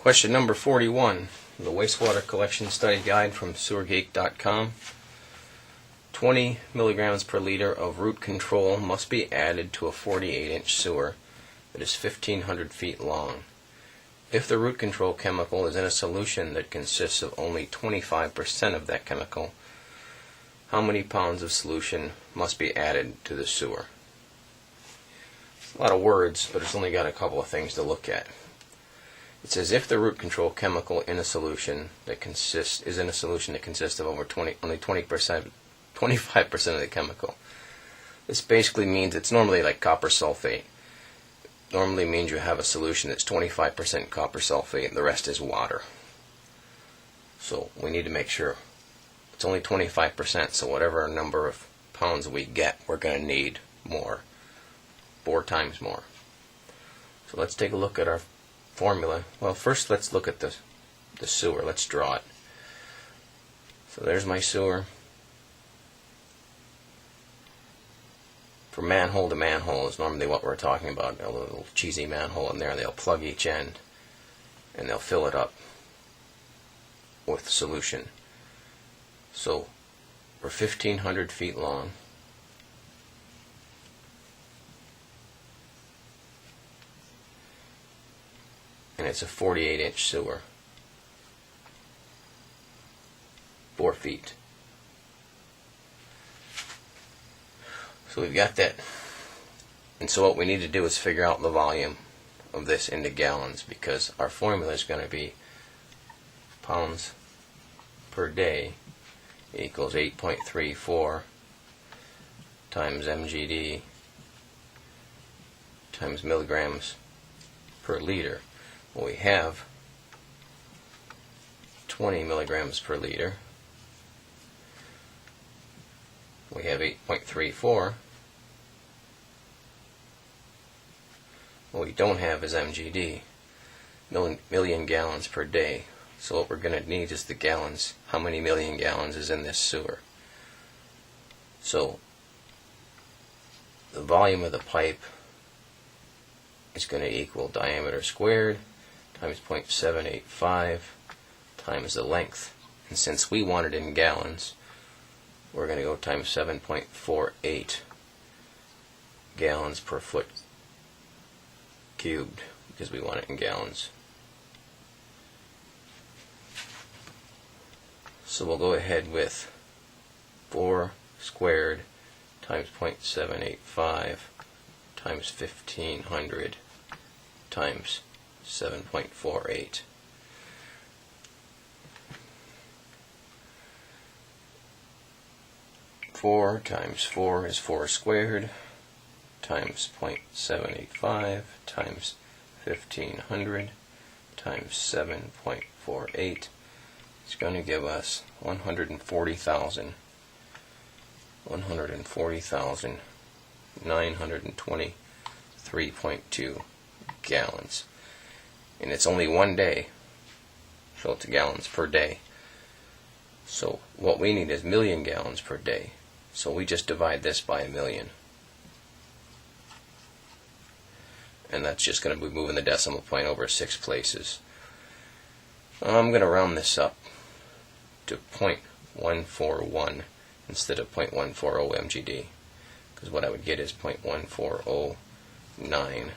Question number 41, the Wastewater Collection Study Guide from Sewergeek.com. 20 milligrams per liter of root control must be added to a 48-inch sewer that is 1,500 feet long. If the root control chemical is in a solution that consists of only 25% of that chemical, how many pounds of solution must be added to the sewer? A lot of words, but it's only got a couple of things to look at. It says if the root control chemical in a solution that consists of only 25% of the chemical. This basically means it's normally like copper sulfate. Normally means you have a solution that's 25% copper sulfate and the rest is water. So we need to make sure it's only 25%, so whatever number of pounds we get, we're going to need more. 4 times more. So let's take a look at our formula. Well, first let's look at the sewer. Let's draw it. So there's my sewer. From manhole to manhole is normally what we're talking about. A little cheesy manhole in there. They'll plug each end and they'll fill it up with solution. So we're 1,500 feet long. And it's a 48-inch sewer. 4 feet. So we've got that. And so what we need to do is figure out the volume of this into gallons, because our formula is going to be pounds per day equals 8.34 times MGD times milligrams per liter. Well, we have 20 milligrams per liter. We have 8.34. What we don't have is MGD, million gallons per day. So what we're going to need is the gallons. How many million gallons is in this sewer? So the volume of the pipe is going to equal diameter squared times 0.785 times the length. And since we want it in gallons, we're going to go times 7.48 gallons per foot cubed, because we want it in gallons. So we'll go ahead with 4 squared times 0.785 times 1,500 times 7.48. Four times 4 is 4 squared times 0.785 times 1,500 times 7.48. It's going to give us 140,923.2 gallons. And it's only one day, so it's gallons per day. So what we need is million gallons per day. So we just divide this by a million. And that's just going to be moving the decimal point over 6 places. I'm going to round this up to 0.141 instead of 0.140 MGD, because what I would get is 0.1409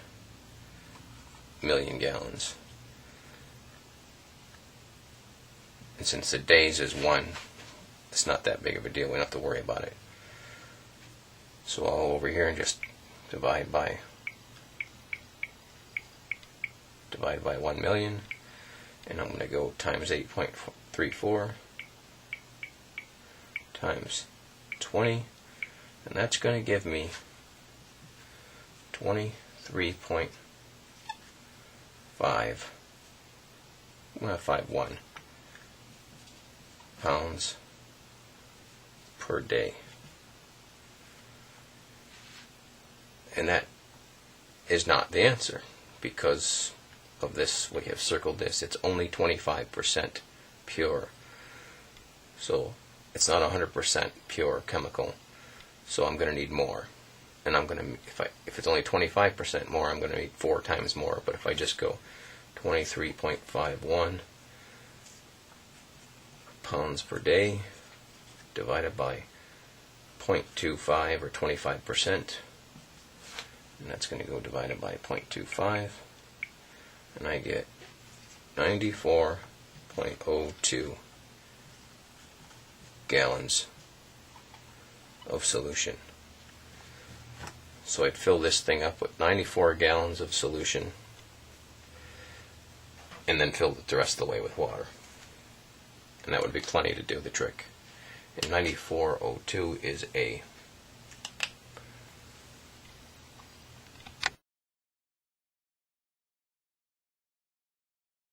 million gallons. And since the days is 1, it's not that big of a deal. We don't have to worry about it. So I'll go over here and just divide by 1 million, and I'm going to go times 8.34 times 20, and that's going to give me 23.51 pounds per day. And that is not the answer, because of this, we have circled this, it's only 25% pure. So it's not 100% pure chemical. So I'm going to need more. And I'm going to, if it's only 25% more, I'm going to need 4 times more. But if I just go 23.51 pounds per day divided by 0.25 or 25%, and that's going to go divided by 0.25, and I get 94.02 gallons of solution. So I'd fill this thing up with 94 gallons of solution and then fill it the rest of the way with water. And that would be plenty to do the trick. And 94.02 is a